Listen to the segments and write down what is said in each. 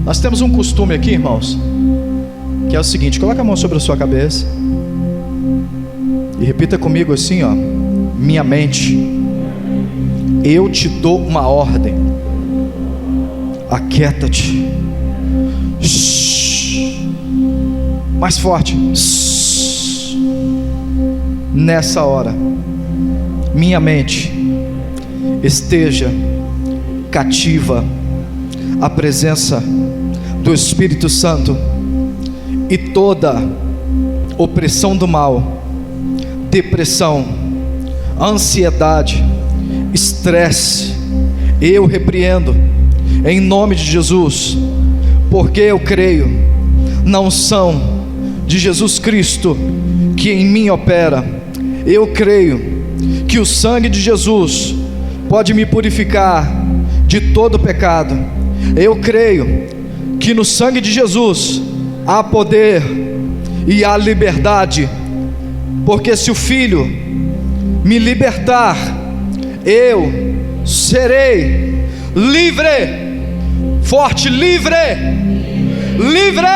Nós temos um costume aqui, irmãos, que é o seguinte: coloca a mão sobre a sua cabeça e repita comigo assim, ó: minha mente, eu te dou uma ordem, aquieta-te. Mais forte. Nessa hora, minha mente esteja cativa à presença do Espírito Santo, e toda opressão do mal, depressão, ansiedade, estresse, eu repreendo em nome de Jesus, porque eu creio na unção de Jesus Cristo que em mim opera. Eu creio que o sangue de Jesus pode me purificar de todo pecado. Eu creio que no sangue de Jesus há poder e há liberdade, porque se o Filho me libertar, eu serei livre. Forte, livre, livre,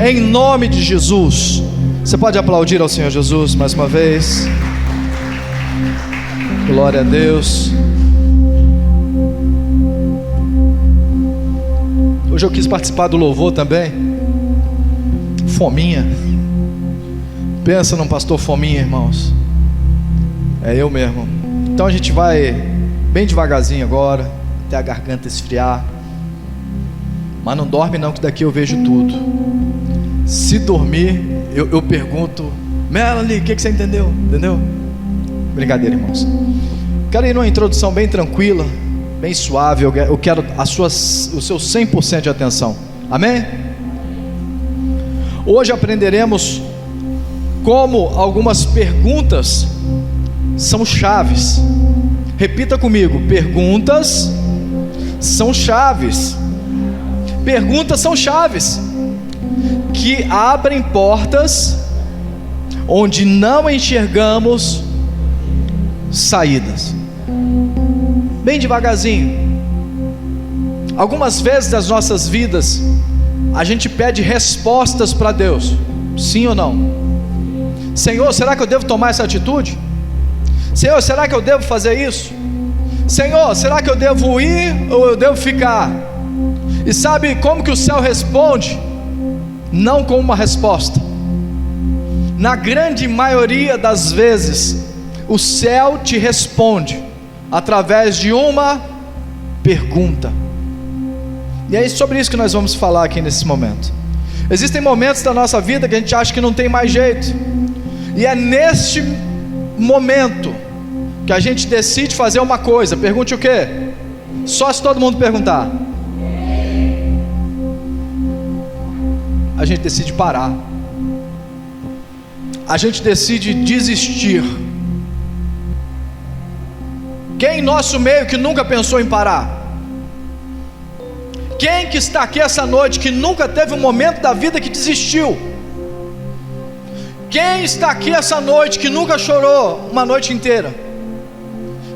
em nome de Jesus. Você pode aplaudir ao Senhor Jesus mais uma vez? Glória a Deus. Hoje eu quis participar do louvor também. Fominha. Pensa num pastor fominha, irmãos. É eu mesmo. Então a gente vai bem devagarzinho agora, até a garganta esfriar. Mas não dorme não, que daqui eu vejo tudo. Se dormir, eu pergunto: Melanie, o que você entendeu? Entendeu? Brincadeira, irmãos. Quero ir numa introdução bem tranquila, bem suave. Eu quero o seu 100% de atenção. Amém? Hoje aprenderemos como algumas perguntas são chaves. Repita comigo: perguntas são chaves. Perguntas são chaves que abrem portas onde não enxergamos saídas. Bem devagarzinho. Algumas vezes das nossas vidas a gente pede respostas para Deus, sim ou não? Senhor, será que eu devo tomar essa atitude? Senhor, será que eu devo fazer isso? Senhor, será que eu devo ir ou eu devo ficar? E sabe como que o céu responde? Não com uma resposta. Na grande maioria das vezes, o céu te responde através de uma pergunta. E é sobre isso que nós vamos falar aqui nesse momento. Existem momentos da nossa vida que a gente acha que não tem mais jeito, e é neste momento que a gente decide fazer uma coisa. Pergunte o quê? Só se todo mundo perguntar. A gente decide parar. A gente decide desistir. Quem em nosso meio que nunca pensou em parar? Quem que está aqui essa noite que nunca teve um momento da vida que desistiu? Quem está aqui essa noite que nunca chorou uma noite inteira?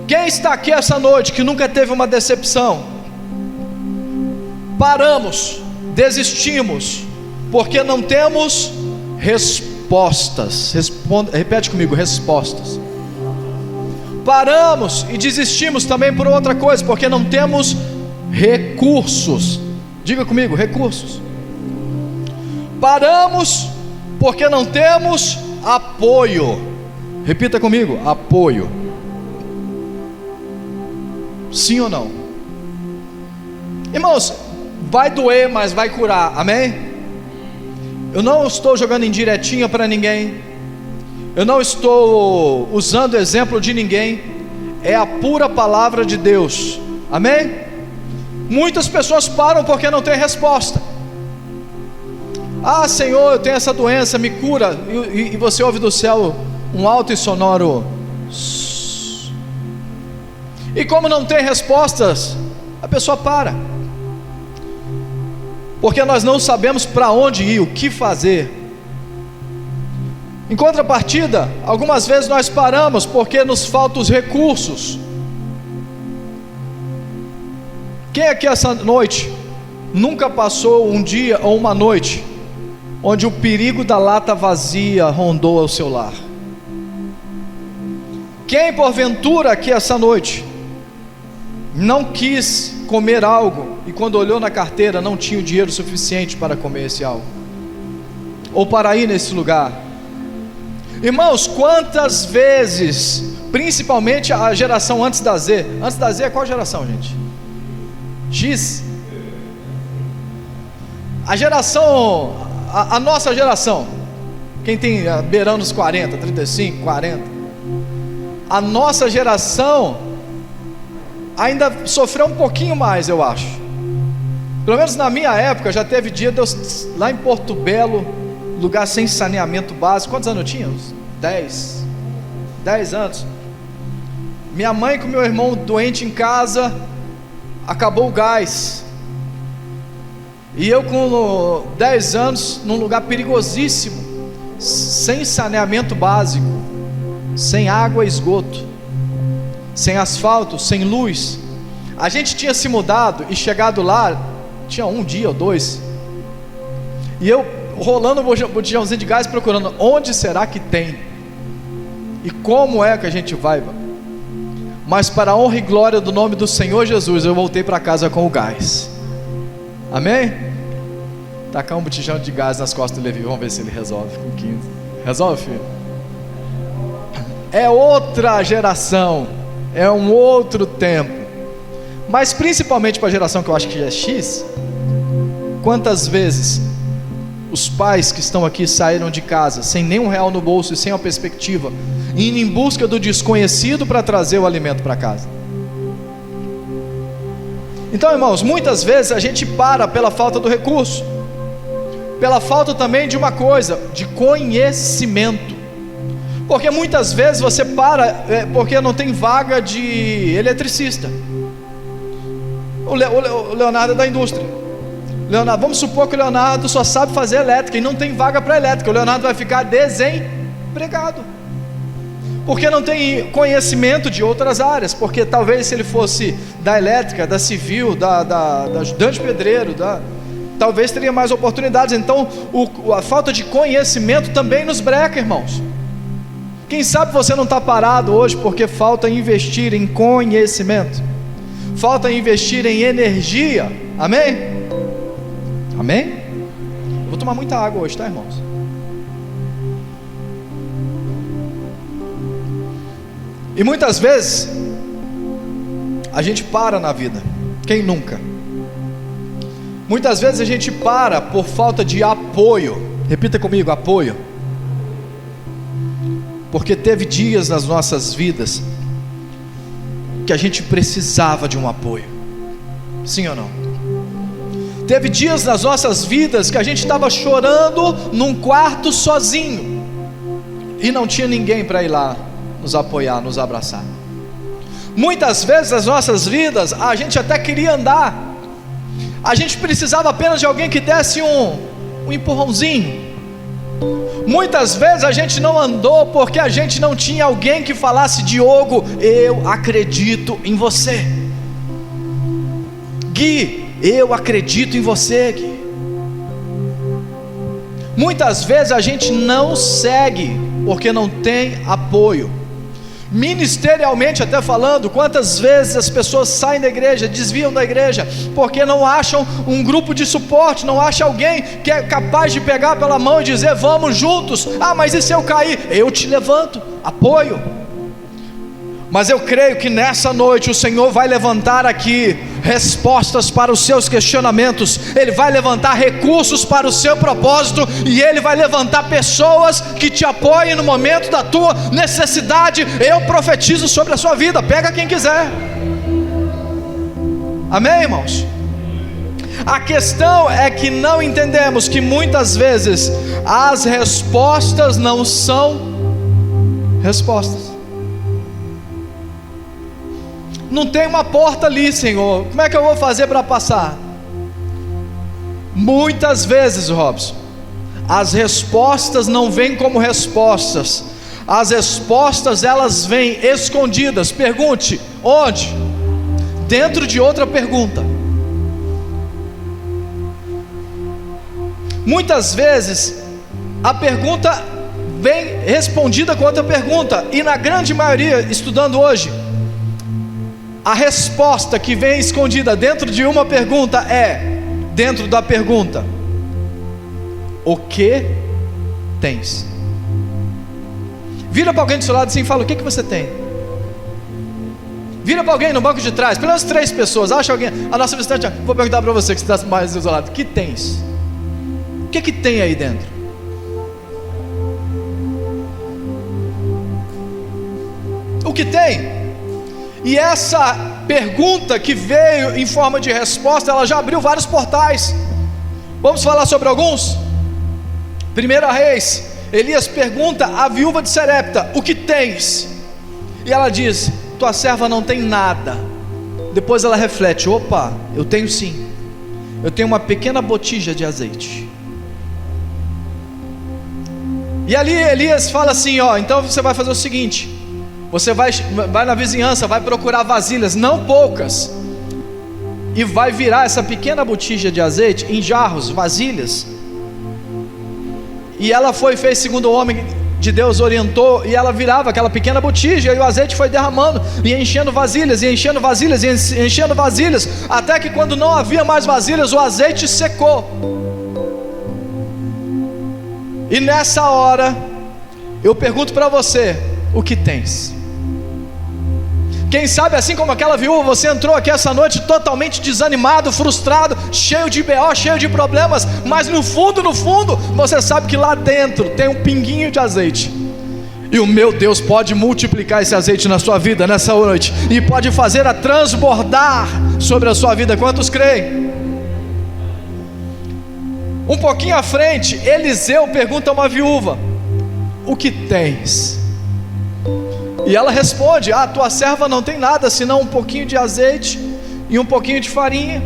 Quem está aqui essa noite que nunca teve uma decepção? Paramos, desistimos, porque não temos respostas. Repete comigo: respostas. Paramos e desistimos também por outra coisa, porque não temos recursos. Diga comigo: recursos. Paramos porque não temos apoio. Repita comigo: apoio. Sim ou não? Irmãos, vai doer, mas vai curar. Amém? Eu não estou jogando indiretinha para ninguém. Eu não estou usando exemplo de ninguém. É a pura palavra de Deus. Amém? Muitas pessoas param porque não tem resposta. Ah, Senhor, eu tenho essa doença, me cura. E você ouve do céu um alto e sonoro. E como não tem respostas, a pessoa para. Porque nós não sabemos para onde ir, o que fazer. Em contrapartida, algumas vezes nós paramos porque nos faltam os recursos. Quem aqui essa noite nunca passou um dia ou uma noite onde o perigo da lata vazia rondou ao seu lar? Quem porventura aqui essa noite não quis comer algo e quando olhou na carteira não tinha o dinheiro suficiente para comer esse algo, ou para ir nesse lugar? Irmãos, quantas vezes, principalmente a geração antes da Z é qual geração, gente? X? A geração, a nossa geração, quem tem beirando os 40, 35, 40, a nossa geração ainda sofreu um pouquinho mais, eu acho. Pelo menos na minha época já teve dia de eu, lá em Porto Belo, lugar sem saneamento básico. Quantos anos eu tinha? Uns 10 anos. Minha mãe com meu irmão doente em casa, acabou o gás, e eu com 10 anos num lugar perigosíssimo, sem saneamento básico, sem água e esgoto, sem asfalto, sem luz. A gente tinha se mudado e chegado lá, tinha um dia ou dois, e eu rolando o botijãozinho de gás, procurando onde será que tem, e como é que a gente vai. Mas para a honra e glória do nome do Senhor Jesus, eu voltei para casa com o gás. Amém? Tacar um botijão de gás nas costas do Levi, vamos ver se ele resolve com 15. Resolve, filho? É outra geração, é um outro tempo. Mas principalmente para a geração que eu acho que já é X, quantas vezes os pais que estão aqui saíram de casa sem nenhum real no bolso e sem uma perspectiva, indo em busca do desconhecido para trazer o alimento para casa? Então, irmãos, muitas vezes a gente para pela falta do recurso, pela falta também de uma coisa, de conhecimento. Porque muitas vezes você para porque não tem vaga de eletricista. O Leonardo é da indústria. Leonardo, vamos supor que o Leonardo só sabe fazer elétrica e não tem vaga para elétrica. O Leonardo vai ficar desempregado, porque não tem conhecimento de outras áreas. Porque talvez se ele fosse da elétrica, da civil, da ajudante pedreiro, talvez teria mais oportunidades. Então a falta de conhecimento também nos breca, irmãos. Quem sabe você não está parado hoje porque falta investir em conhecimento, falta investir em energia. Amém? Amém? Eu vou tomar muita água hoje, tá, irmãos? E muitas vezes a gente para na vida. Quem nunca? Muitas vezes a gente para por falta de apoio. Repita comigo: apoio. Porque teve dias nas nossas vidas que a gente precisava de um apoio. Sim ou não? Teve dias nas nossas vidas que a gente estava chorando num quarto sozinho e não tinha ninguém para ir lá nos apoiar, nos abraçar. Muitas vezes nas nossas vidas a gente até queria andar, a gente precisava apenas de alguém que desse um empurrãozinho. Muitas vezes a gente não andou porque a gente não tinha alguém que falasse: Diogo, eu acredito em você. Gui, eu acredito em você, Gui. Muitas vezes a gente não segue porque não tem apoio. Ministerialmente até falando, quantas vezes as pessoas saem da igreja, desviam da igreja, porque não acham um grupo de suporte, não acham alguém que é capaz de pegar pela mão e dizer: vamos juntos. Ah, mas e se eu cair? Eu te levanto, apoio. Mas eu creio que nessa noite o Senhor vai levantar aqui respostas para os seus questionamentos, Ele vai levantar recursos para o seu propósito, e Ele vai levantar pessoas que te apoiem no momento da tua necessidade. Eu profetizo sobre a sua vida, pega quem quiser. Amém, irmãos? A questão é que não entendemos que muitas vezes as respostas não são respostas. Não tem uma porta ali, Senhor, como é que eu vou fazer para passar? Muitas vezes, Robson, as respostas não vêm como respostas. As respostas, elas vêm escondidas. Pergunte: onde? Dentro de outra pergunta. Muitas vezes a pergunta vem respondida com outra pergunta, e na grande maioria, estudando hoje, a resposta que vem escondida dentro de uma pergunta é, dentro da pergunta: o que tens? Vira para alguém do seu lado assim e fala: o que você tem? Vira para alguém no banco de trás, pelo menos 3 pessoas, acha alguém. A nossa visitante, vou perguntar para você que está mais do seu lado: o que tens? O que tem aí dentro? O que tem? E essa pergunta que veio em forma de resposta, ela já abriu vários portais. Vamos falar sobre alguns? 1 Reis, Elias pergunta à viúva de Sarepta: o que tens? E ela diz: tua serva não tem nada. Depois ela reflete: opa, eu tenho sim. Eu tenho uma pequena botija de azeite. E ali Elias fala assim: ó, então você vai fazer o seguinte: você vai na vizinhança, vai procurar vasilhas, não poucas, e vai virar essa pequena botija de azeite em jarros, vasilhas. E ela fez segundo o homem de Deus orientou, e ela virava aquela pequena botija, e o azeite foi derramando, e enchendo vasilhas, e enchendo vasilhas, e enchendo vasilhas, até que quando não havia mais vasilhas, o azeite secou. E nessa hora, eu pergunto para você: o que tens? Quem sabe, assim como aquela viúva, você entrou aqui essa noite totalmente desanimado, frustrado, cheio de BO, cheio de problemas, mas no fundo, você sabe que lá dentro tem um pinguinho de azeite, e o meu Deus pode multiplicar esse azeite na sua vida nessa noite, e pode fazer-a transbordar sobre a sua vida. Quantos creem? Um pouquinho à frente, Eliseu pergunta a uma viúva: o que tens? E ela responde: tua serva não tem nada, senão um pouquinho de azeite e um pouquinho de farinha,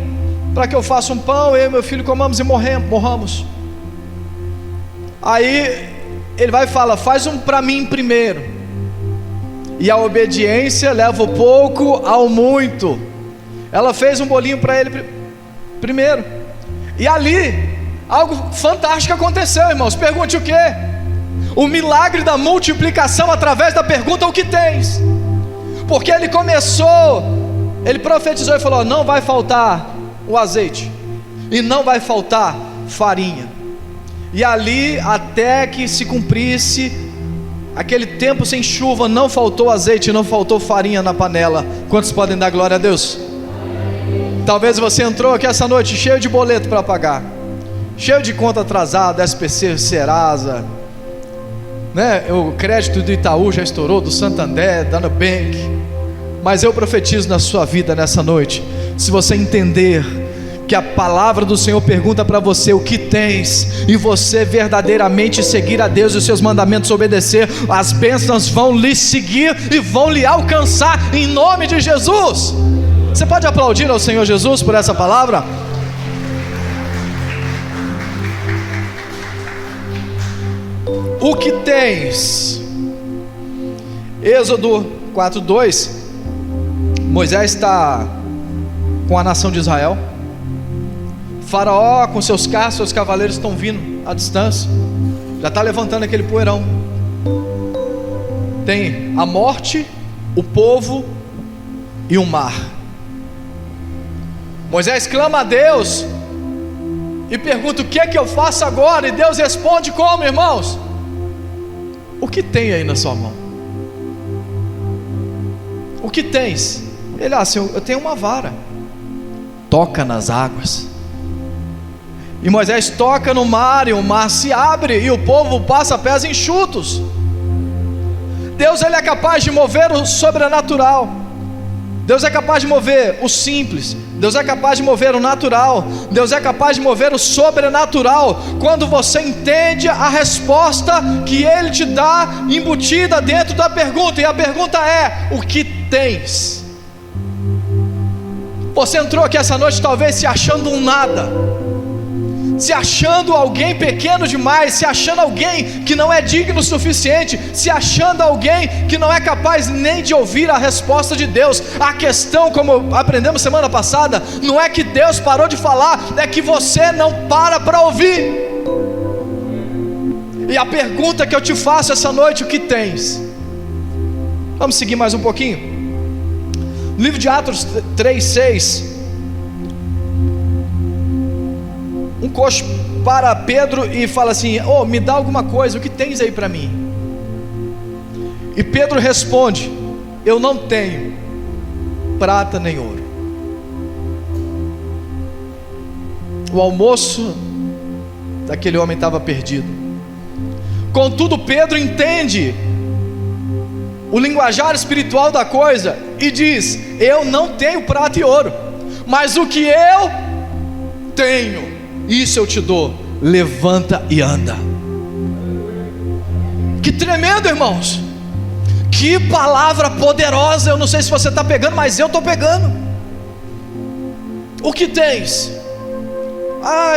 para que eu faça um pão, eu e meu filho comamos e morramos. Aí ele vai e fala: faz um para mim primeiro. E a obediência leva o pouco ao muito. Ela fez um bolinho para ele primeiro, e ali algo fantástico aconteceu, irmãos. Pergunte o quê? O milagre da multiplicação através da pergunta: o que tens? Porque ele profetizou e falou: não vai faltar o azeite, e não vai faltar farinha. E ali, até que se cumprisse aquele tempo sem chuva, não faltou azeite, não faltou farinha na panela. Quantos podem dar glória a Deus? Talvez você entrou aqui essa noite cheio de boleto para pagar, cheio de conta atrasada, SPC, Serasa, né? O crédito do Itaú já estourou, do Santander, da Nubank. Mas eu profetizo na sua vida nessa noite: se você entender que a palavra do Senhor pergunta para você: o que tens? E você verdadeiramente seguir a Deus e os seus mandamentos, obedecer, as bênçãos vão lhe seguir e vão lhe alcançar, em nome de Jesus. Você pode aplaudir ao Senhor Jesus por essa palavra? O que tens? Êxodo 4:2. Moisés está com a nação de Israel. Faraó com seus carros, seus cavaleiros estão vindo à distância, já está levantando aquele poeirão. Tem a morte, o povo e o mar. Moisés clama a Deus e pergunta: o que é que eu faço agora? E Deus responde como, irmãos? O que tem aí na sua mão? O que tens? Ele: Senhor, eu tenho uma vara. Toca nas águas. E Moisés toca no mar, e o mar se abre, e o povo passa pés enxutos. Deus, ele é capaz de mover o sobrenatural. Deus é capaz de mover o simples. Deus é capaz de mover o natural. Deus é capaz de mover o sobrenatural, quando você entende a resposta que Ele te dá embutida dentro da pergunta. E a pergunta é: o que tens? Você entrou aqui essa noite talvez se achando um nada, se achando alguém pequeno demais, se achando alguém que não é digno o suficiente, se achando alguém que não é capaz nem de ouvir a resposta de Deus. A questão, como aprendemos semana passada, não é que Deus parou de falar, é que você não para ouvir. E a pergunta que eu te faço essa noite: o que tens? Vamos seguir mais um pouquinho. Livro de Atos 3:6. Um coxo para Pedro e fala assim: me dá alguma coisa, o que tens aí para mim? E Pedro responde: eu não tenho prata nem ouro. O almoço daquele homem estava perdido. Contudo, Pedro entende o linguajar espiritual da coisa e diz: eu não tenho prata e ouro, mas o que eu tenho, isso eu te dou. Levanta e anda. Que tremendo, irmãos. Que palavra poderosa. Eu não sei se você está pegando, mas eu estou pegando. O que tens?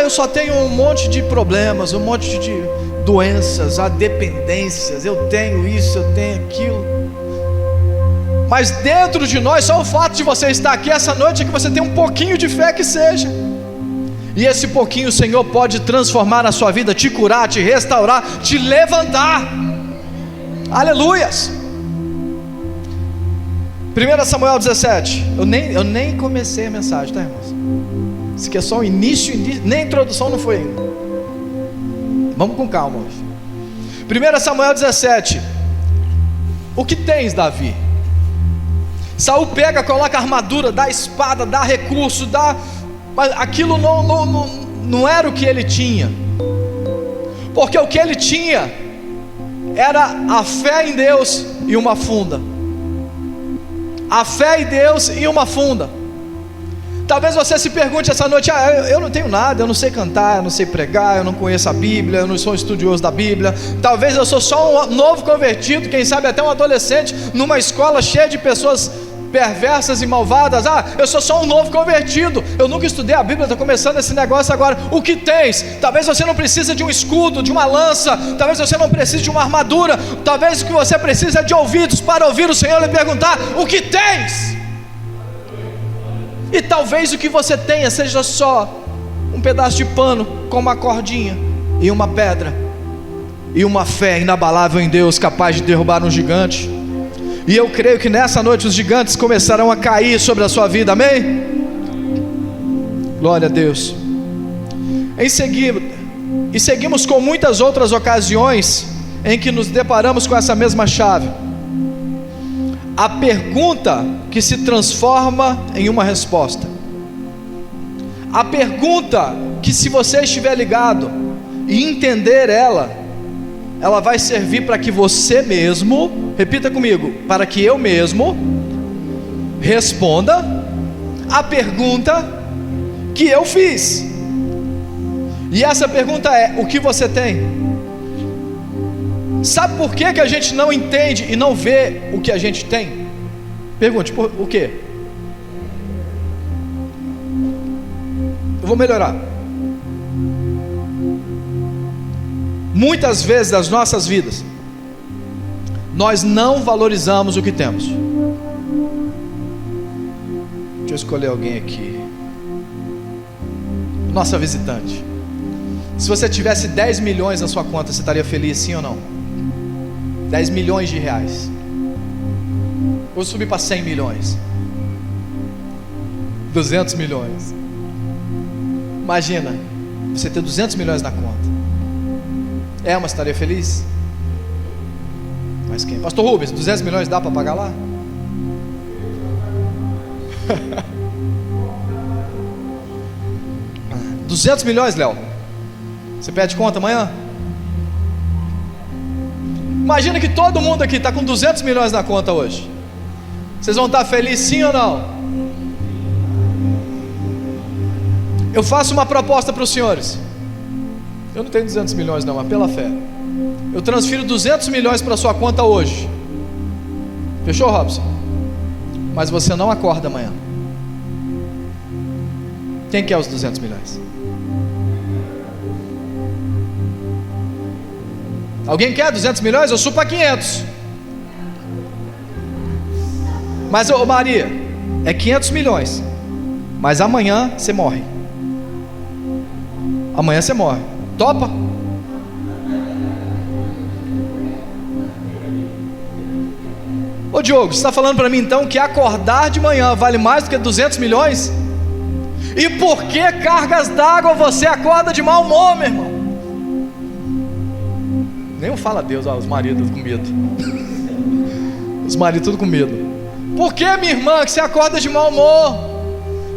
Eu só tenho um monte de problemas, um monte de doenças, dependências. Eu tenho isso, eu tenho aquilo. Mas dentro de nós, só o fato de você estar aqui essa noite é que você tem um pouquinho de fé que seja. E esse pouquinho o Senhor pode transformar na sua vida, te curar, te restaurar, te levantar. Aleluias. 1 Samuel 17. Eu nem comecei a mensagem, tá, irmãos? Isso aqui é só o início, nem a introdução não foi ainda. Vamos com calma hoje. 1 Samuel 17. O que tens, Davi? Saul pega, coloca a armadura, dá a espada, dá recurso, mas aquilo não era o que ele tinha, porque o que ele tinha era a fé em Deus e uma funda. A fé em Deus e uma funda. Talvez você se pergunte essa noite: eu não tenho nada, eu não sei cantar, eu não sei pregar, eu não conheço a Bíblia, eu não sou um estudioso da Bíblia. Talvez eu sou só um novo convertido, quem sabe até um adolescente, numa escola cheia de pessoas perversas e malvadas. Eu sou só um novo convertido, eu nunca estudei a Bíblia, estou começando esse negócio agora. O que tens? Talvez você não precise de um escudo, de uma lança, talvez você não precise de uma armadura, talvez o que você precisa é de ouvidos para ouvir o Senhor lhe perguntar: o que tens? E talvez o que você tenha seja só um pedaço de pano com uma cordinha e uma pedra e uma fé inabalável em Deus, capaz de derrubar um gigante. E eu creio que nessa noite os gigantes começarão a cair sobre a sua vida, amém? Glória a Deus. E seguimos com muitas outras ocasiões em que nos deparamos com essa mesma chave. A pergunta que se transforma em uma resposta. A pergunta que, se você estiver ligado e entender ela vai servir para que você mesmo, repita comigo, para que eu mesmo responda a pergunta que eu fiz. E essa pergunta é: o que você tem? Sabe por que a gente não entende e não vê o que a gente tem? Pergunte, por o quê? Eu vou melhorar. Muitas vezes das nossas vidas, nós não valorizamos o que temos. Deixa eu escolher alguém aqui. Nossa visitante. Se você tivesse 10 milhões na sua conta, você estaria feliz, sim ou não? 10 milhões de reais. Vou subir para 100 milhões. 200 milhões. Imagina, você ter 200 milhões na conta. Mas estaria feliz? Mas quem? Pastor Rubens, 200 milhões dá para pagar lá? $200 milhões, Léo. Você pede conta amanhã? Imagina que todo mundo aqui está com 200 milhões na conta hoje. Vocês vão estar felizes, sim ou não? Eu faço uma proposta para os senhores. Eu não tenho 200 milhões não, mas pela fé eu transfiro 200 milhões para a sua conta hoje. Fechou, Robson? Mas você não acorda amanhã. Quem quer os 200 milhões? Alguém quer 200 milhões? Eu subo para 500. Mas, Maria, é 500 milhões. Mas amanhã você morre. Amanhã você morre. Topa? Ô Diogo, você está falando para mim então que acordar de manhã vale mais do que 200 milhões? E por que cargas d'água você acorda de mau humor, meu irmão? Nem fala a Deus, os maridos com medo. Os maridos tudo com medo. Por que, minha irmã, que você acorda de mau humor?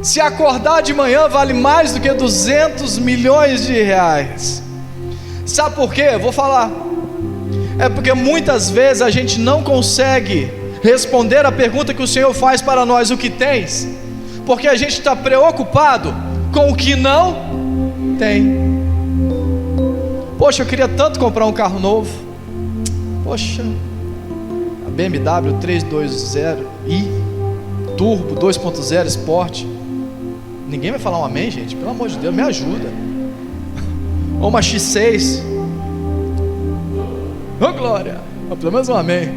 Se acordar de manhã vale mais do que 200 milhões de reais. Sabe por quê? Vou falar. É porque muitas vezes a gente não consegue responder a pergunta que o Senhor faz para nós: o que tens? Porque a gente está preocupado com o que não tem. Poxa, eu queria tanto comprar um carro novo. Poxa, a BMW 320i Turbo 2.0 Sport. Ninguém vai falar um amém, gente? Pelo amor de Deus, me ajuda. Ou uma X6. Oh glória, pelo menos um amém.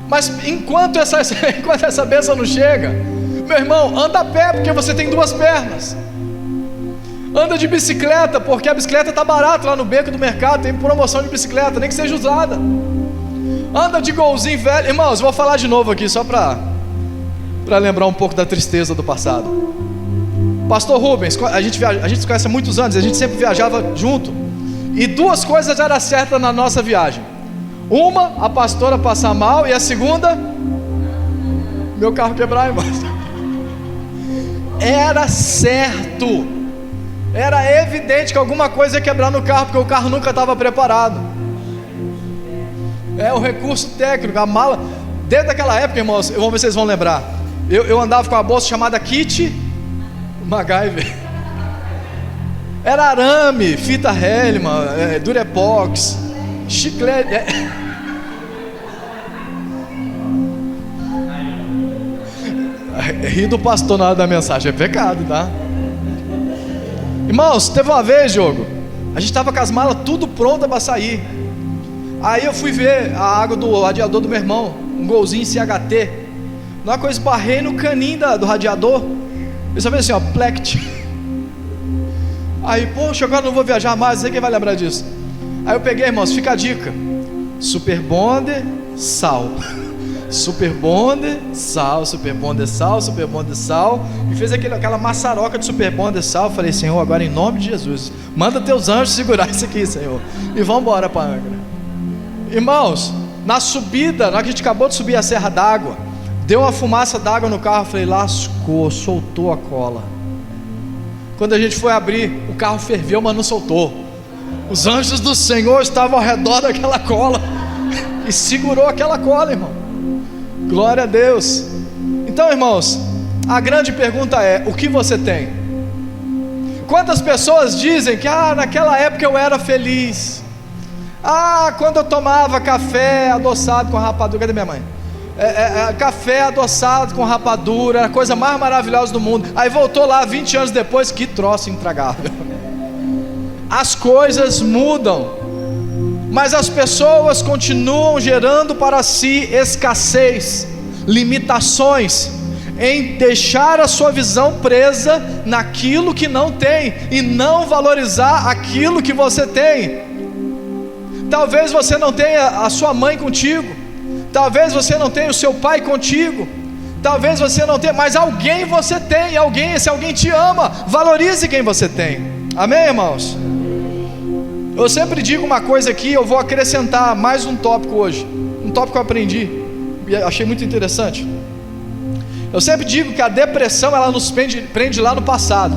Mas enquanto essa bênção não chega, meu irmão, anda a pé, porque você tem duas pernas. Anda de bicicleta, porque a bicicleta está barata lá no beco do mercado. Tem promoção de bicicleta, nem que seja usada. Anda de golzinho velho. Irmãos, vou falar de novo aqui, só para lembrar um pouco da tristeza do passado. Pastor Rubens, a gente se conhece há muitos anos, a gente sempre viajava junto. E duas coisas eram certas na nossa viagem: uma, a pastora passar mal, e a segunda, meu carro quebrar, irmãos. Era certo, era evidente que alguma coisa ia quebrar no carro, porque o carro nunca estava preparado. É o recurso técnico, a mala. Desde aquela época, irmãos, vamos ver se vocês vão lembrar. Eu andava com uma bolsa chamada Kit MacGyver. Era arame, fita Hellman, Durepox, chiclete. Rir do pastor na hora da mensagem é pecado, tá? Irmãos, teve uma vez, Diogo, a gente estava com as malas tudo pronta para sair. Aí eu fui ver a água do radiador do meu irmão, um golzinho CHT. Na coisa, esbarrei no caninho do radiador. Eu só vi assim, ó, plect. Aí, poxa, agora não vou viajar mais, não sei quem vai lembrar disso. Aí eu peguei, irmãos, fica a dica: Super Bonder, sal. Super Bonder, sal, Super Bonder, sal, Super Bonder, sal. E fez aquela maçaroca de Super Bonder, sal. Eu falei: Senhor, agora em nome de Jesus, manda teus anjos segurar isso aqui, Senhor. E vamos embora para Angra. Irmãos, na subida, na hora que a gente acabou de subir a Serra d'Água, deu uma fumaça d'água no carro. Eu falei: lascou, soltou a cola. Quando a gente foi abrir, o carro ferveu, mas não soltou. Os anjos do Senhor estavam ao redor daquela cola e segurou aquela cola, irmão. Glória a Deus. Então, irmãos, a grande pergunta é: o que você tem? Quantas pessoas dizem que naquela época eu era feliz? Quando eu tomava café adoçado com rapadura. Cadê minha mãe? Café adoçado com rapadura, era a coisa mais maravilhosa do mundo. Aí voltou lá 20 anos depois, que troço intragável. As coisas mudam, mas as pessoas continuam gerando para si escassez, limitações, em deixar a sua visão presa naquilo que não tem, e não valorizar aquilo que você tem. Talvez você não tenha a sua mãe contigo, talvez você não tenha o seu pai contigo, talvez você não tenha, mas alguém você tem, se alguém te ama, valorize quem você tem. Amém, irmãos? Eu sempre digo uma coisa aqui, eu vou acrescentar mais um tópico hoje, um tópico que eu aprendi e achei muito interessante. Eu sempre digo que a depressão, ela nos prende lá no passado.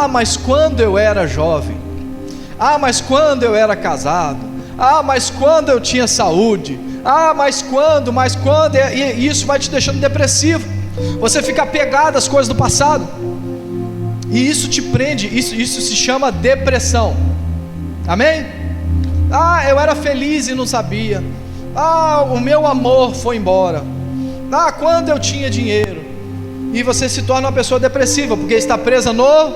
Mas quando eu era jovem, mas quando eu era casado, mas quando eu tinha saúde, mas quando, e isso vai te deixando depressivo. Você fica apegado às coisas do passado, e isso te prende, isso se chama depressão. Amém? Eu era feliz e não sabia. O meu amor foi embora. Quando eu tinha dinheiro. E você se torna uma pessoa depressiva, porque está presa no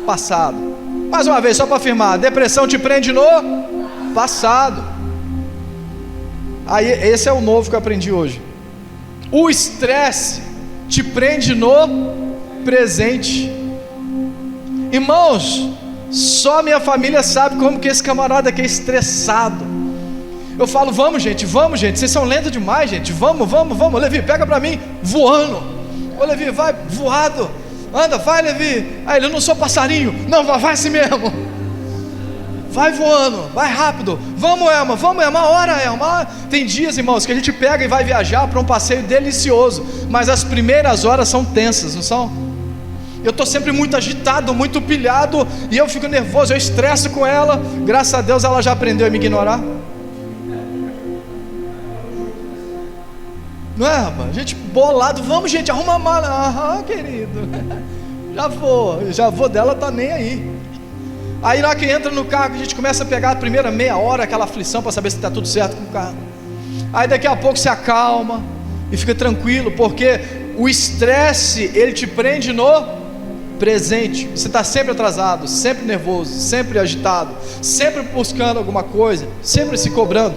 passado. Mais uma vez, só para afirmar: a depressão te prende no passado. Esse é o novo que eu aprendi hoje. O estresse te prende no presente. Irmãos, só minha família sabe como que esse camarada aqui é estressado. Eu falo, vamos gente, vocês são lentos demais, gente, vamos, Levi, pega para mim, voando. Ô Levi, vai voado, anda, vai Levi. Aí ele, eu não sou passarinho. Não, vai assim mesmo. Vai voando, vai rápido. Vamos Elma, hora Elma. Tem dias, irmãos, que a gente pega e vai viajar para um passeio delicioso, mas as primeiras horas são tensas, não são? Eu estou sempre muito agitado, muito pilhado, e eu fico nervoso, eu estresso com ela. Graças a Deus ela já aprendeu a me ignorar. Não é, rapaz? A gente bolado, vamos gente, arruma a mala. Aham, querido, já vou dela, tá nem aí. Aí na hora que entra no carro, a gente começa a pegar a primeira meia hora, aquela aflição para saber se está tudo certo com o carro. Aí daqui a pouco se acalma e fica tranquilo, porque o estresse, ele te prende no presente. Você está sempre atrasado, sempre nervoso, sempre agitado, sempre buscando alguma coisa, sempre se cobrando.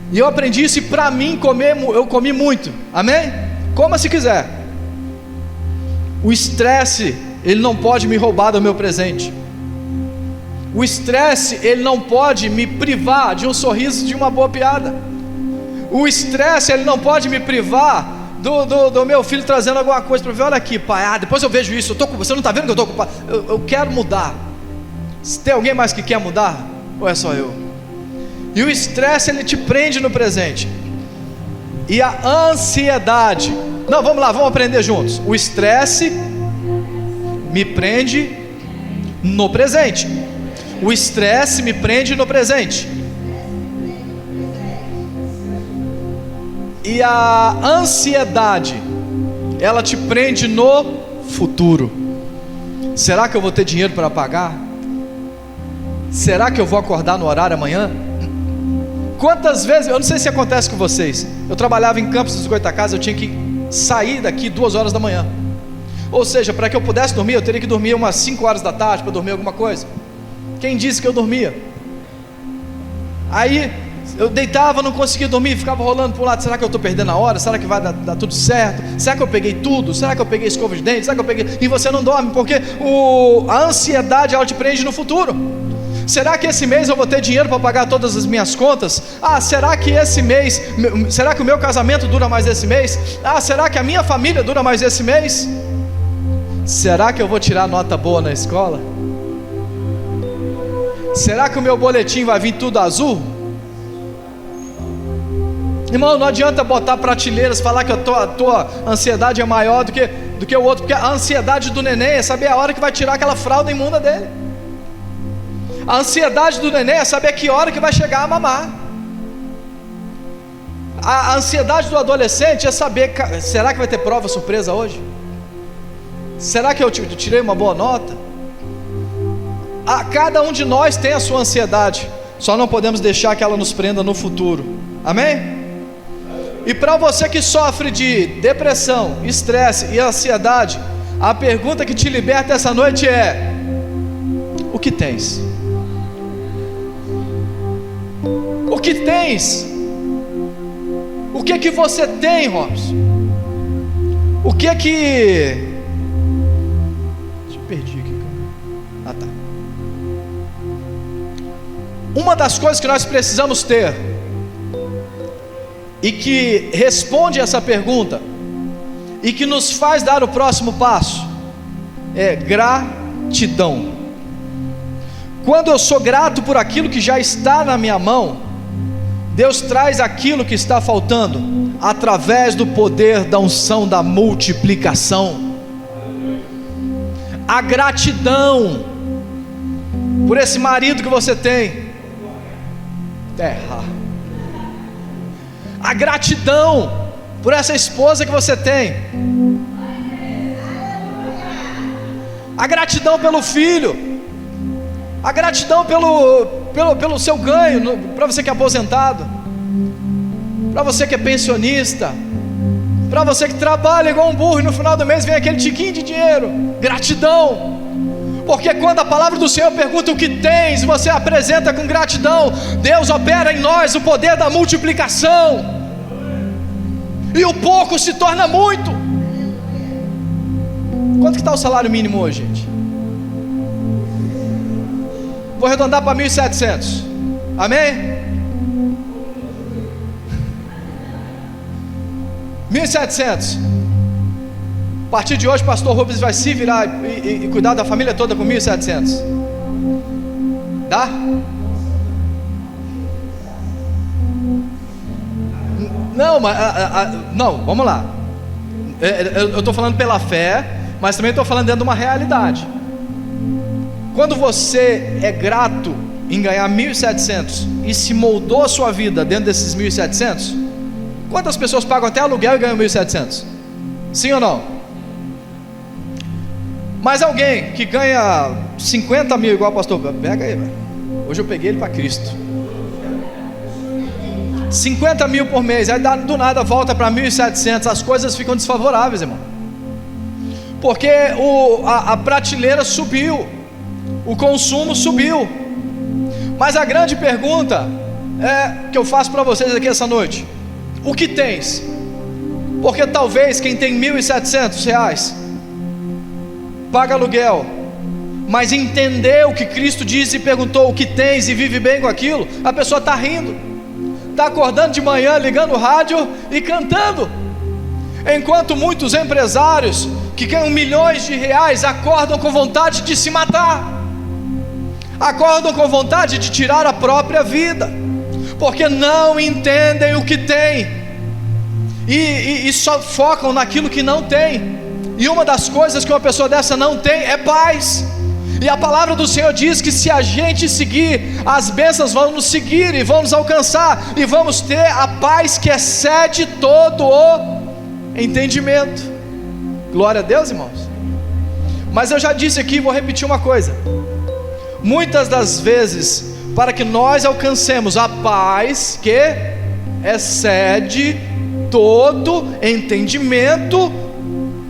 E eu aprendi isso, e para mim eu comi muito, amém? Coma se quiser. O estresse, ele não pode me roubar do meu presente. O estresse, ele não pode me privar de um sorriso, de uma boa piada. O estresse, ele não pode me privar do meu filho trazendo alguma coisa para ver. Olha aqui pai, depois eu vejo isso, você não está vendo que eu estou ocupado? Eu quero mudar. Tem alguém mais que quer mudar? Ou é só eu? E o estresse, ele te prende no presente. E a ansiedade, não, vamos lá, vamos aprender juntos. O estresse me prende no presente. O estresse me prende no presente. E a ansiedade, ela te prende no futuro. Será que eu vou ter dinheiro para pagar? Será que eu vou acordar no horário amanhã? Quantas vezes, eu não sei se acontece com vocês, eu trabalhava em Campos dos Goytacazes, eu tinha que sair daqui 2 horas da manhã. Ou seja, para que eu pudesse dormir, eu teria que dormir umas 5 horas da tarde para dormir alguma coisa. Quem disse que eu dormia? Aí eu deitava, não conseguia dormir, ficava rolando para um lado. Será que eu estou perdendo a hora? Será que vai dar tudo certo? Será que eu peguei tudo? Será que eu peguei escova de dente? Será que eu peguei? E você não dorme, porque a ansiedade, ela te prende no futuro. Será que esse mês eu vou ter dinheiro para pagar todas as minhas contas? Será que esse mês, será que o meu casamento dura mais esse mês? Será que a minha família dura mais esse mês? Será que eu vou tirar nota boa na escola? Será que o meu boletim vai vir tudo azul? Irmão, não adianta botar prateleiras, falar que a tua ansiedade é maior do que o outro, porque a ansiedade do neném é saber a hora que vai tirar aquela fralda imunda dele. A ansiedade do neném é saber que hora que vai chegar a mamar. A ansiedade do adolescente é saber, será que vai ter prova surpresa hoje? Será que eu tirei uma boa nota? Cada um de nós tem a sua ansiedade, só não podemos deixar que ela nos prenda no futuro, amém? E para você que sofre de depressão, estresse e ansiedade, a pergunta que te liberta essa noite é: o que tens? O que tens? O que que você tem, Robson? O que que... perdi aqui. Tá. Uma das coisas que nós precisamos ter, e que responde essa pergunta, e que nos faz dar o próximo passo, é gratidão. Quando eu sou grato por aquilo que já está na minha mão, Deus traz aquilo que está faltando, através do poder da unção da multiplicação. A gratidão por esse marido que você tem, a gratidão por essa esposa que você tem, a gratidão pelo filho, a gratidão pelo seu ganho, para você que é aposentado, para você que é pensionista, para você que trabalha igual um burro e no final do mês vem aquele tiquinho de dinheiro. Gratidão, porque quando a palavra do Senhor pergunta o que tens, você apresenta com gratidão, Deus opera em nós o poder da multiplicação, e o pouco se torna muito. Quanto que está o salário mínimo hoje, gente? Vou arredondar para 1.700, amém? 1.700. A partir de hoje, pastor Rubens vai se virar e cuidar da família toda com 1.700. Dá? Não, mas não, vamos lá. Eu estou falando pela fé, mas também estou falando dentro de uma realidade. Quando você é grato em ganhar 1.700 e se moldou a sua vida dentro desses 1.700, quantas pessoas pagam até aluguel e ganham 1.700? Sim ou não? Mas alguém que ganha 50 mil, igual o pastor, pega aí, velho. Hoje eu peguei ele para Cristo. 50 mil por mês, aí do nada volta para 1.700, as coisas ficam desfavoráveis, irmão. Porque a prateleira subiu, o consumo subiu. Mas a grande pergunta que eu faço para vocês aqui essa noite: o que tens? Porque talvez quem tem 1.700 reais paga aluguel, mas entendeu o que Cristo disse e perguntou o que tens e vive bem com aquilo, a pessoa está rindo, está acordando de manhã, ligando o rádio e cantando, enquanto muitos empresários que ganham milhões de reais acordam com vontade de se matar, acordam com vontade de tirar a própria vida, porque não entendem o que tem e só focam naquilo que não tem. E uma das coisas que uma pessoa dessa não tem é paz. E a palavra do Senhor diz que se a gente seguir, as bênçãos vão nos seguir e vão nos alcançar, e vamos ter a paz que excede todo o entendimento. Glória a Deus, irmãos. Mas eu já disse aqui, vou repetir uma coisa: muitas das vezes, para que nós alcancemos a paz que excede todo entendimento,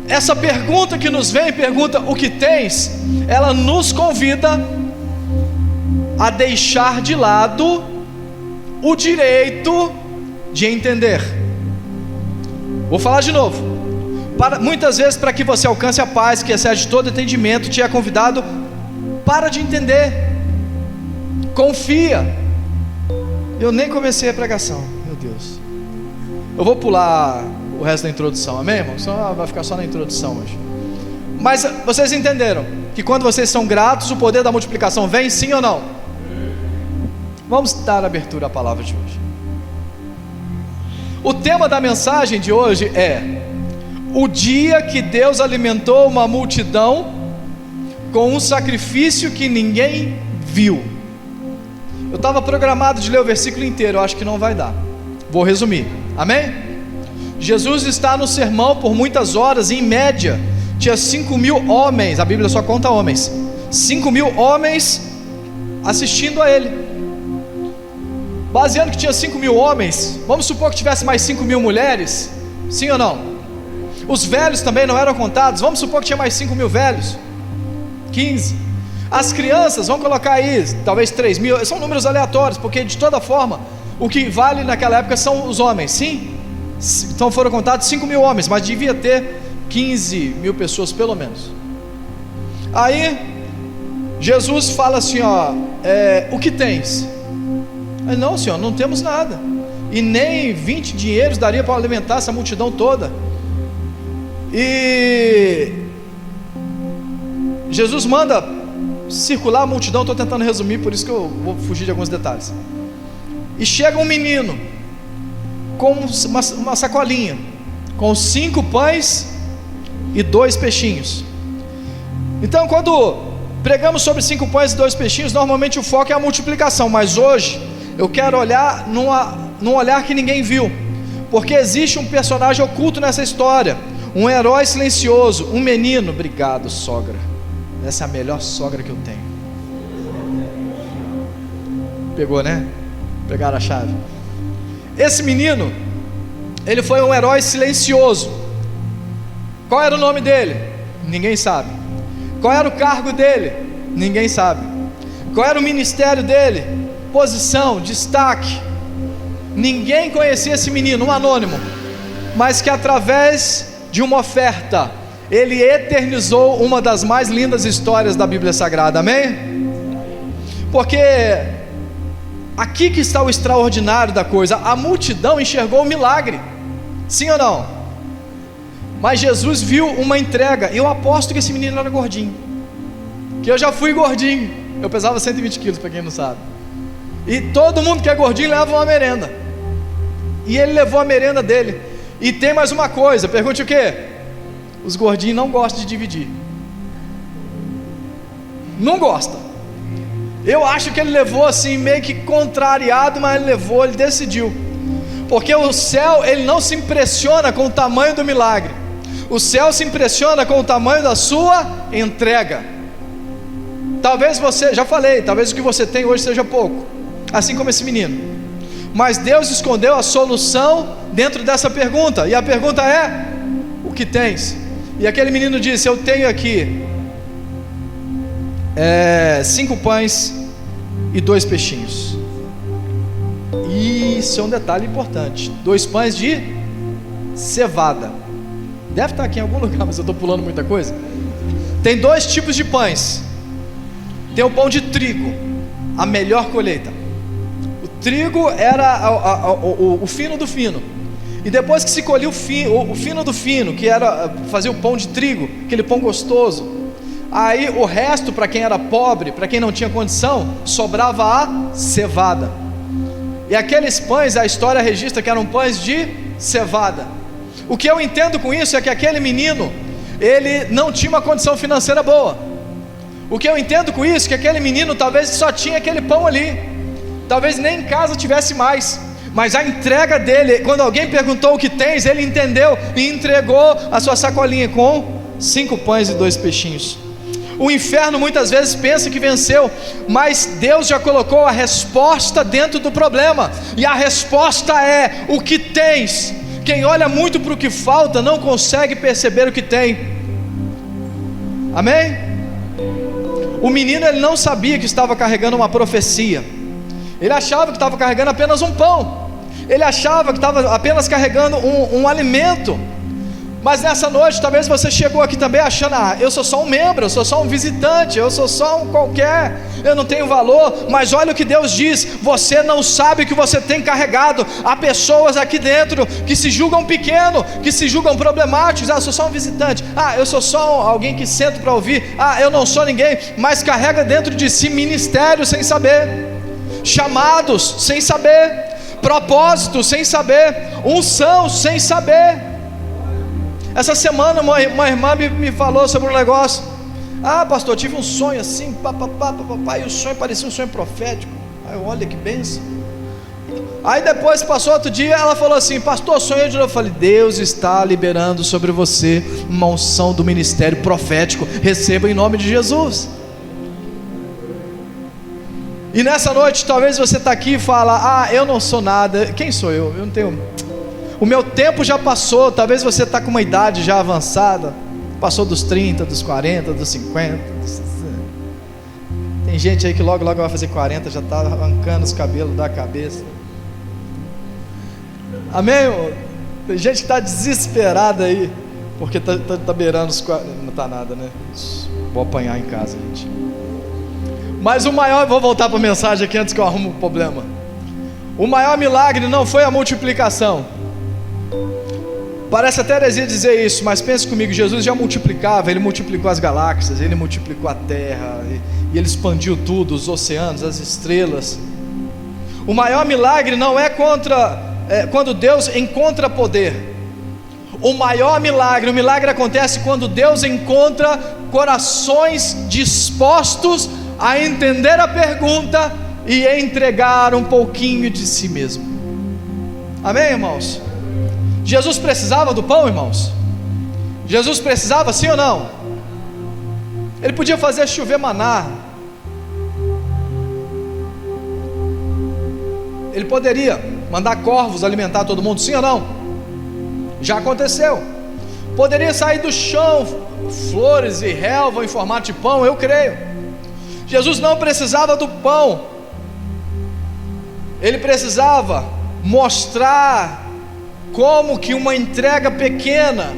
essa pergunta que nos vem, pergunta o que tens, ela nos convida a deixar de lado o direito de entender. Vou falar de novo. Muitas vezes, para que você alcance a paz que excede todo entendimento, te é convidado: para de entender, confia. Eu nem comecei a pregação, meu Deus. Eu vou pular o resto da introdução, amém, irmão? Só vai ficar só na introdução hoje. Mas vocês entenderam que quando vocês são gratos, o poder da multiplicação vem, sim ou não? Vamos dar abertura à palavra de hoje. O tema da mensagem de hoje é: o dia que Deus alimentou uma multidão com um sacrifício que ninguém viu. Eu estava programado de ler o versículo inteiro, eu acho que não vai dar. Vou resumir, amém? Jesus está no sermão por muitas horas, e em média tinha 5.000 homens, a Bíblia só conta homens, 5.000 homens assistindo a ele. Baseando que tinha 5.000 homens, vamos supor que tivesse mais 5.000 mulheres, sim ou não? Os velhos também não eram contados, vamos supor que tinha mais 5.000 velhos, 15. As crianças, vamos colocar aí, talvez 3.000, são números aleatórios, porque de toda forma, o que vale naquela época são os homens, sim? Então foram contados 5.000 homens, mas devia ter 15.000 pessoas pelo menos. Aí Jesus fala assim, o que tens? Não, Senhor, não temos nada, e nem 20 dinheiros daria para alimentar essa multidão toda. E Jesus manda circular a multidão, estou tentando resumir, por isso que eu vou fugir de alguns detalhes. E chega um menino com uma sacolinha, com 5 pães e 2 peixinhos. Então, quando pregamos sobre 5 pães e 2 peixinhos, normalmente o foco é a multiplicação, mas hoje eu quero olhar num olhar que ninguém viu, porque existe um personagem oculto nessa história, um herói silencioso, um menino. Obrigado, sogra, essa é a melhor sogra que eu tenho. Pegou, né? Pegaram a chave. Esse menino, ele foi um herói silencioso. Qual era o nome dele? Ninguém sabe. Qual era o cargo dele? Ninguém sabe. Qual era o ministério dele? Posição, destaque. Ninguém conhecia esse menino, um anônimo, mas que através de uma oferta, ele eternizou uma das mais lindas histórias da Bíblia Sagrada, amém? Porque aqui que está o extraordinário da coisa. A multidão enxergou o milagre, sim ou não? Mas Jesus viu uma entrega. Eu aposto que esse menino era gordinho, que eu já fui gordinho. Eu pesava 120 quilos, para quem não sabe. E todo mundo que é gordinho leva uma merenda. E ele levou a merenda dele. E tem mais uma coisa, pergunte o quê? Os gordinhos não gostam de dividir. Não gosta. Eu acho que ele levou assim, meio que contrariado, mas ele levou, ele decidiu. Porque o céu, ele não se impressiona com o tamanho do milagre. O céu se impressiona com o tamanho da sua entrega. Talvez você, já falei, talvez o que você tem hoje seja pouco, assim como esse menino. Mas Deus escondeu a solução dentro dessa pergunta. E a pergunta é: o que tens? E aquele menino disse: eu tenho aqui 5 pães e 2 peixinhos. Isso é um detalhe importante. 2 pães de cevada. Deve estar aqui em algum lugar, mas eu estou pulando muita coisa. Tem 2 tipos de pães. Tem o pão de trigo, a melhor colheita. O trigo era o fino do fino. E depois que se colhia o fino do fino, que era fazer o pão de trigo, aquele pão gostoso, aí o resto, para quem era pobre, para quem não tinha condição, sobrava a cevada. E aqueles pães, a história registra que eram pães de cevada. O que eu entendo com isso é que aquele menino, ele não tinha uma condição financeira boa. O que eu entendo com isso é que aquele menino talvez só tinha aquele pão ali, talvez nem em casa tivesse mais. Mas a entrega dele, quando alguém perguntou o que tens, ele entendeu e entregou a sua sacolinha com 5 pães e 2 peixinhos. O inferno muitas vezes pensa que venceu, mas Deus já colocou a resposta dentro do problema. E a resposta é: o que tens? Quem olha muito para o que falta não consegue perceber o que tem. Amém? O menino, ele não sabia que estava carregando uma profecia. Ele achava que estava carregando apenas um pão. Ele achava que estava apenas carregando um alimento. Mas nessa noite, talvez você chegou aqui também achando: eu sou só um membro, eu sou só um visitante, eu sou só um qualquer, eu não tenho valor. Mas olha o que Deus diz: você não sabe o que você tem carregado. Há pessoas aqui dentro que se julgam pequeno, que se julgam problemáticos. Eu sou só um visitante, eu sou só alguém que sento para ouvir, eu não sou ninguém. Mas carrega dentro de si ministério sem saber, chamados sem saber, propósitos sem saber, unção sem saber. Essa semana uma irmã me falou sobre um negócio. Pastor, tive um sonho assim, e o sonho parecia um sonho profético. Aí eu, olha que bênção. Aí depois passou outro dia, ela falou assim: pastor, sonhei de novo. Eu falei: Deus está liberando sobre você uma unção do ministério profético. Receba em nome de Jesus. E nessa noite, talvez você está aqui e fala: eu não sou nada. Quem sou eu? Eu não tenho... O meu tempo já passou. Talvez você está com uma idade já avançada, passou dos 30, dos 40, dos 50, Tem gente aí que logo vai fazer 40, já está arrancando os cabelos da cabeça. Amém? Tem gente que está desesperada aí, porque está beirando os 40. Não está nada, né? Vou apanhar em casa, gente. Mas o maior... Vou voltar para a mensagem aqui antes que eu arrume o problema. O maior milagre não foi a multiplicação. Parece até heresia dizer isso, mas pense comigo: Jesus já multiplicava. Ele multiplicou as galáxias, ele multiplicou a terra, e ele expandiu tudo, os oceanos, as estrelas. O maior milagre não é quando Deus encontra poder. O maior milagre, o milagre acontece quando Deus encontra corações dispostos a entender a pergunta e entregar um pouquinho de si mesmo. Amém, irmãos? Jesus precisava do pão, irmãos? Jesus precisava, sim ou não? Ele podia fazer chover maná. Ele poderia mandar corvos alimentar todo mundo, sim ou não? Já aconteceu. Poderia sair do chão flores e relva em formato de pão, eu creio. Jesus não precisava do pão. Ele precisava mostrar como que uma entrega pequena,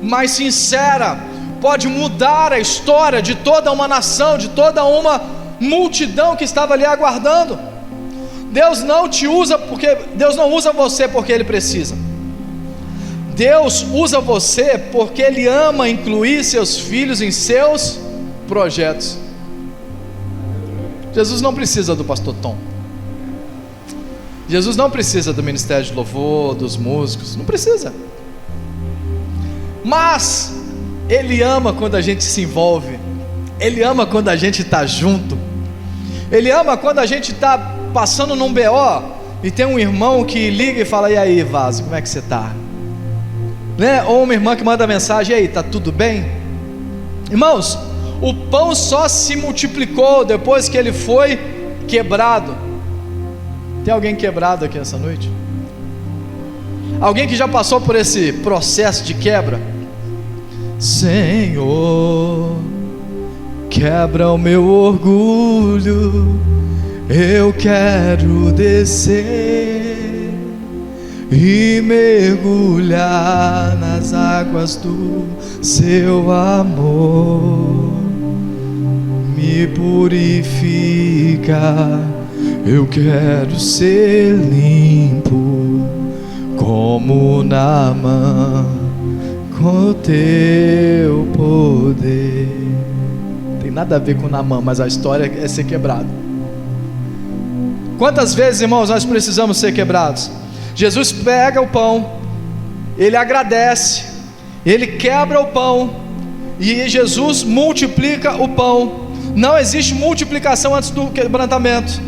mas sincera, pode mudar a história de toda uma nação, de toda uma multidão que estava ali aguardando. Deus não te usa porque Deus não usa você porque Ele precisa. Deus usa você porque Ele ama incluir seus filhos em seus projetos. Jesus não precisa do pastor Tom. Jesus não precisa do ministério de louvor, dos músicos, não precisa. Mas Ele ama quando a gente se envolve. Ele ama quando a gente está junto. Ele ama quando a gente está passando num BO e tem um irmão que liga e fala: e aí, Vaso, como é que você está? Né? Ou uma irmã que manda mensagem: e aí, está tudo bem? Irmãos, o pão só se multiplicou depois que ele foi quebrado. Tem alguém quebrado aqui essa noite? Alguém que já passou por esse processo de quebra? Senhor, quebra o meu orgulho, eu quero descer e mergulhar nas águas do seu amor. Me purifica, eu quero ser limpo como Naamã, com o teu poder. Tem nada a ver com Naamã, mas a história é ser quebrado. Quantas vezes, irmãos, nós precisamos ser quebrados? Jesus pega o pão, Ele agradece, Ele quebra o pão e Jesus multiplica o pão. Não existe multiplicação antes do quebrantamento.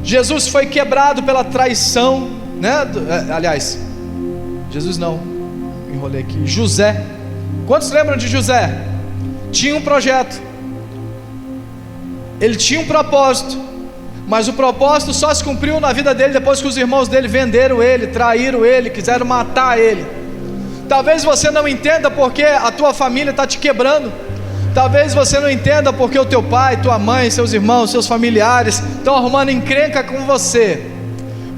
Jesus foi quebrado pela traição, né? Aliás, Jesus não, enrolei aqui. José, quantos lembram de José? Tinha um projeto, ele tinha um propósito, mas o propósito só se cumpriu na vida dele depois que os irmãos dele venderam ele, traíram ele, quiseram matar ele. Talvez você não entenda porque a tua família está te quebrando. Talvez você não entenda porque o teu pai, tua mãe, seus irmãos, seus familiares estão arrumando encrenca com você.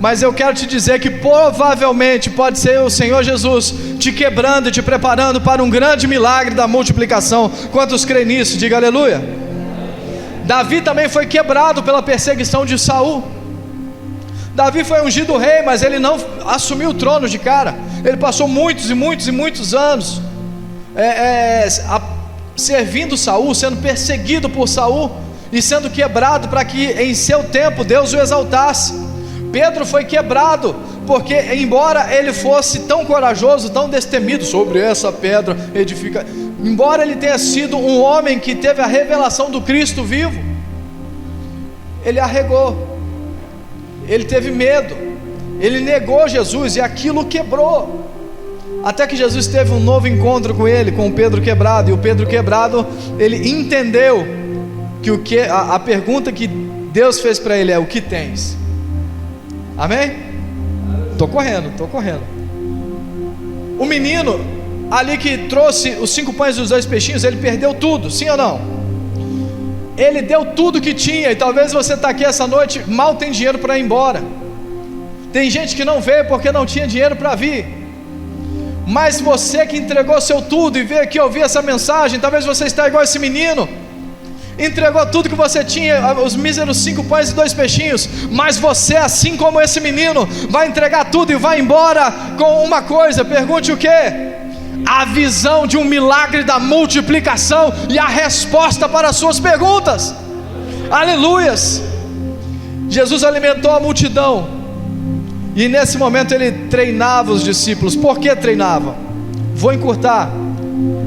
Mas eu quero te dizer que provavelmente pode ser o Senhor Jesus te quebrando e te preparando para um grande milagre da multiplicação. Quantos creem nisso? Diga aleluia. Davi também foi quebrado pela perseguição de Saul. Davi foi ungido rei, mas ele não assumiu o trono de cara. Ele passou muitos anos servindo Saul, sendo perseguido por Saul e sendo quebrado para que em seu tempo Deus o exaltasse. Pedro foi quebrado porque, embora ele fosse tão corajoso, tão destemido, sobre essa pedra edifica, embora ele tenha sido um homem que teve a revelação do Cristo vivo, ele arregou, ele teve medo, ele negou Jesus e aquilo quebrou, até que Jesus teve um novo encontro com ele, com o Pedro quebrado. E o Pedro quebrado, ele entendeu que a pergunta que Deus fez para ele é: o que tens? Amém? Estou correndo. O menino ali que trouxe os 5 pães e os 2 peixinhos, ele perdeu tudo, sim ou não? Ele deu tudo que tinha. E talvez você está aqui essa noite, mal tem dinheiro para ir embora. Tem gente que não veio porque não tinha dinheiro para vir. Mas você que entregou seu tudo e veio aqui ouvir essa mensagem, talvez você está igual esse menino, entregou tudo que você tinha, os míseros 5 pães e 2 peixinhos. Mas você, assim como esse menino, vai entregar tudo e vai embora com uma coisa. Pergunte o que? A visão de um milagre da multiplicação e a resposta para as suas perguntas. Aleluias. Jesus alimentou a multidão e nesse momento ele treinava os discípulos. Por que treinava? Vou encurtar.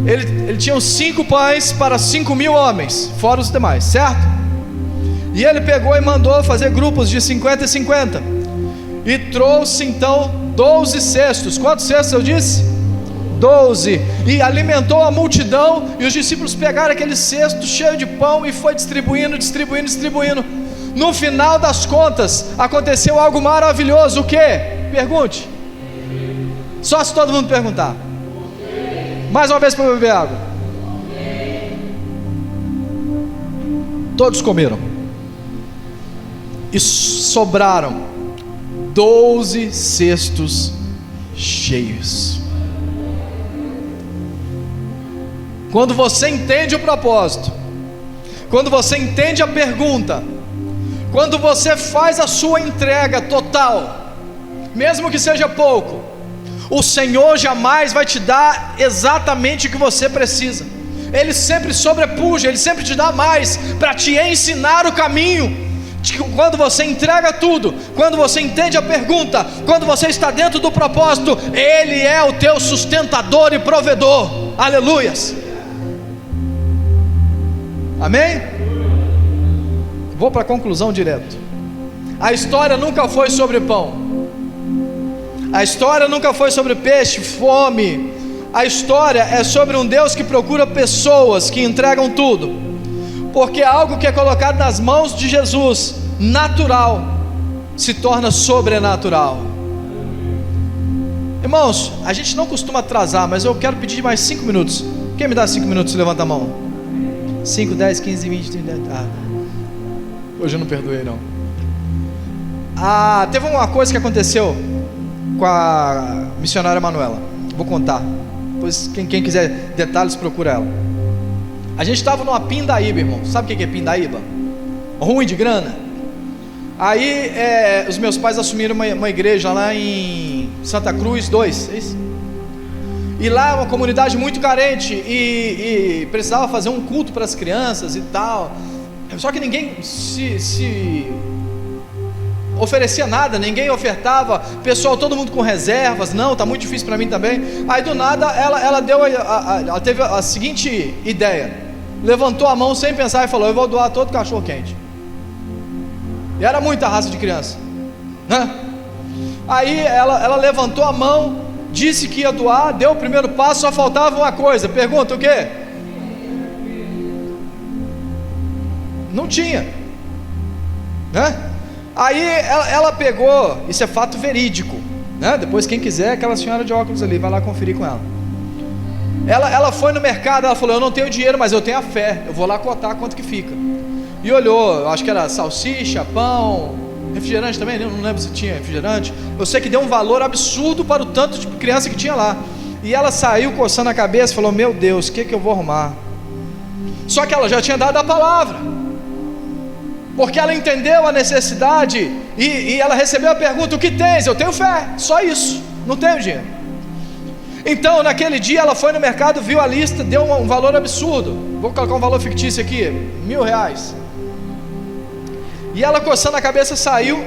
Ele tinha 5 pães para 5.000 homens, fora os demais, certo? E ele pegou e mandou fazer grupos de 50 e 50. E trouxe então 12 cestos. Quantos cestos eu disse? 12. E alimentou a multidão. E os discípulos pegaram aquele cesto cheio de pão e foi distribuindo. No final das contas, aconteceu algo maravilhoso. O que? Pergunte. Só se todo mundo perguntar. Mais uma vez para beber água. Todos comeram. E sobraram 12 cestos cheios. Quando você entende o propósito, quando você entende a pergunta, quando você faz a sua entrega total, mesmo que seja pouco, O Senhor jamais vai te dar exatamente o que você precisa. Ele sempre sobrepuja, Ele sempre te dá mais, para te ensinar o caminho. Quando você entrega tudo, quando você entende a pergunta, quando você está dentro do propósito, Ele é o teu sustentador e provedor. Aleluias. Amém? Vou para a conclusão direto. A história nunca foi sobre pão, a história nunca foi sobre peixe, fome. A história é sobre um Deus que procura pessoas que entregam tudo, porque algo que é colocado nas mãos de Jesus, natural, se torna sobrenatural. Irmãos, a gente não costuma atrasar, mas eu quero pedir mais 5 minutos. Quem me dá 5 minutos? Levanta a mão. 5, 10, 15, 20, 30. Hoje eu não perdoei não. Teve uma coisa que aconteceu com a missionária Manuela. Vou contar. Depois quem quiser detalhes, procura ela. A gente estava numa pindaíba, irmão. Sabe o que é pindaíba? Ruim de grana. Aí os meus pais assumiram uma igreja lá em Santa Cruz 2, é isso? E lá é uma comunidade muito carente, e precisava fazer um culto para as crianças e tal. Só que ninguém se oferecia nada, ninguém ofertava. Pessoal, todo mundo com reservas. Não, está muito difícil para mim também. Aí do nada ela teve a seguinte ideia. Levantou a mão sem pensar e falou: eu vou doar todo cachorro quente. E era muita raça de criança, né? Aí ela levantou a mão, disse que ia doar, deu o primeiro passo, só faltava uma coisa. Pergunta: o quê? Não tinha, né? Aí ela pegou, isso é fato verídico, né? Depois quem quiser, aquela senhora de óculos ali, vai lá conferir com ela. Ela foi no mercado, ela falou: eu não tenho dinheiro, mas eu tenho a fé, eu vou lá cotar quanto que fica. E olhou, acho que era salsicha, pão, refrigerante também, não lembro se tinha refrigerante. Eu sei que deu um valor absurdo para o tanto de criança que tinha lá. E ela saiu coçando a cabeça e falou: meu Deus, o que eu vou arrumar? Só que ela já tinha dado a palavra, porque ela entendeu a necessidade, e ela recebeu a pergunta: o que tens? Eu tenho fé, só isso, não tenho dinheiro. Então naquele dia ela foi no mercado, viu a lista, deu um valor absurdo. Vou colocar um valor fictício aqui, R$1.000. E ela coçando a cabeça saiu,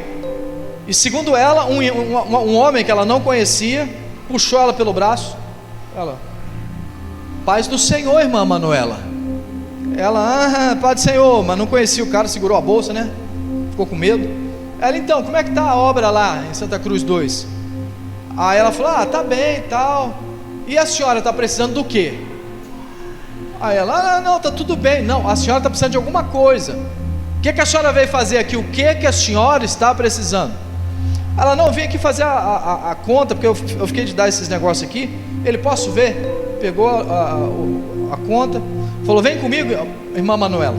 e segundo ela, um homem que ela não conhecia puxou ela pelo braço. Ela: paz do Senhor, irmã Manuela. Ela: paz do Senhor, mas não conhecia o cara, segurou a bolsa, né? Ficou com medo. Ela: então, como é que está a obra lá em Santa Cruz 2? Aí ela falou: tá bem e tal. E a senhora está precisando do quê? Aí ela: não, está tudo bem. Não, a senhora está precisando de alguma coisa. O que a senhora veio fazer aqui? O que a senhora está precisando? Ela: não, vim aqui fazer a conta, porque eu fiquei de dar esses negócios aqui. Ele: posso ver? Pegou a conta, falou: vem comigo, irmã Manuela.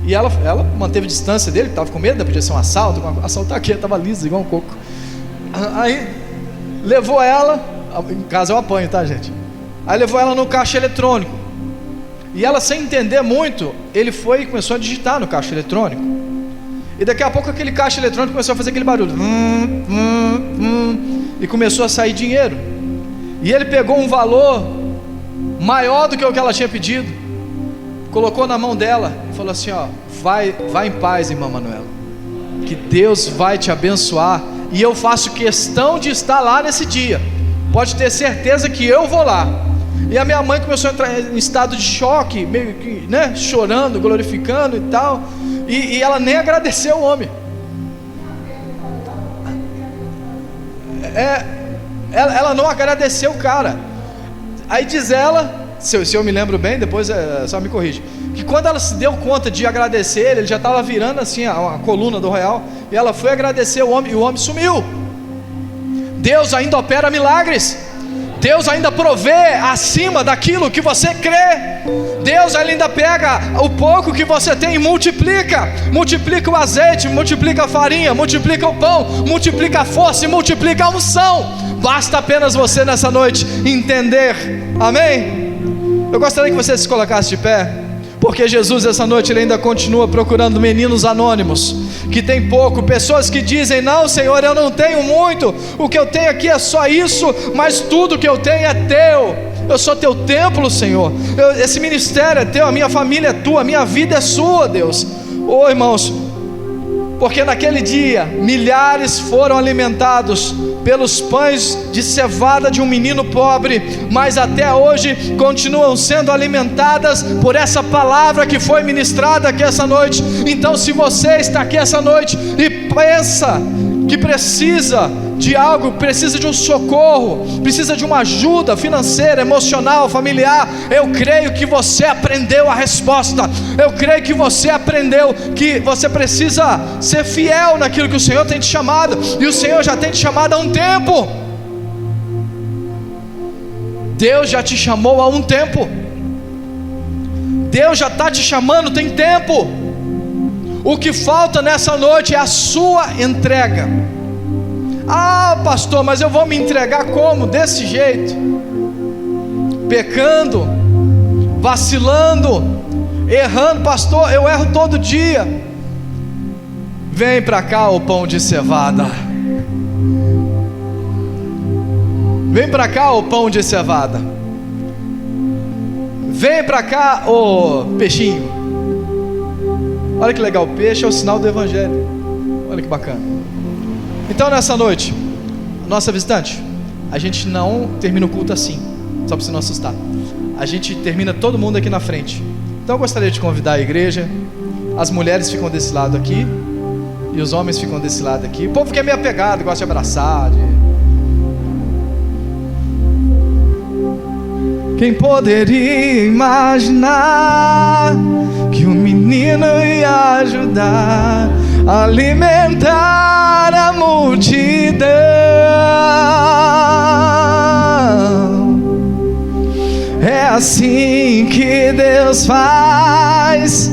E ela manteve distância dele, estava com medo, podia ser um assalto. Assaltar aqui, estava liso, igual um coco. Aí levou ela, em casa eu apanho, tá, gente? Aí levou ela no caixa eletrônico. E ela, sem entender muito, ele foi e começou a digitar no caixa eletrônico. E daqui a pouco aquele caixa eletrônico começou a fazer aquele barulho. E começou a sair dinheiro. E ele pegou um valor maior do que o que ela tinha pedido, colocou na mão dela e falou assim: ó, vai em paz, irmã Manuela, que Deus vai te abençoar. E eu faço questão de estar lá nesse dia. Pode ter certeza que eu vou lá. E a minha mãe começou a entrar em estado de choque, meio que, né, chorando, glorificando e tal. E ela nem agradeceu o homem. Ela não agradeceu o cara. Aí diz ela, se eu me lembro bem, depois só me corrige, que quando ela se deu conta de agradecer ele já estava virando assim a coluna do royal, e ela foi agradecer o homem, e o homem sumiu. Deus ainda opera milagres. Deus ainda provê acima daquilo que você crê. Deus ainda pega o pouco que você tem e multiplica. Multiplica o azeite, multiplica a farinha, multiplica o pão, multiplica a força e multiplica a unção. Basta apenas você nessa noite entender. Amém? Eu gostaria que você se colocasse de pé. Porque Jesus essa noite Ele ainda continua procurando meninos anônimos, que tem pouco, pessoas que dizem: não Senhor, eu não tenho muito, o que eu tenho aqui é só isso, mas tudo que eu tenho é teu, eu sou teu templo Senhor, esse ministério é teu, a minha família é tua, a minha vida é sua Deus. Oh irmãos, porque naquele dia milhares foram alimentados pelos pães de cevada de um menino pobre, mas até hoje continuam sendo alimentadas por essa palavra que foi ministrada aqui essa noite. Então se você está aqui essa noite e pensa que precisa de algo, precisa de um socorro, precisa de uma ajuda financeira, emocional, familiar, eu creio que você aprendeu a resposta. Eu creio que você aprendeu que você precisa ser fiel naquilo que o Senhor tem te chamado, e o Senhor já tem te chamado há um tempo. Deus já te chamou há um tempo, Deus já está te chamando tem tempo. O que falta nessa noite é a sua entrega. Ah pastor, mas eu vou me entregar como? Desse jeito, pecando, vacilando, errando. Pastor, eu erro todo dia. Vem para cá o pão de cevada, vem para cá o pão de cevada, vem para cá o peixinho. Olha que legal, o peixe é o sinal do evangelho. Olha que bacana. Então nessa noite, nossa visitante, a gente não termina o culto assim, só para você não assustar. A gente termina todo mundo aqui na frente. Então eu gostaria de convidar a igreja. As mulheres ficam desse lado aqui e os homens ficam desse lado aqui. O povo que é meio apegado, gosta de abraçar, Quem poderia imaginar que um menino ia ajudar a alimentar a multidão? É assim que Deus faz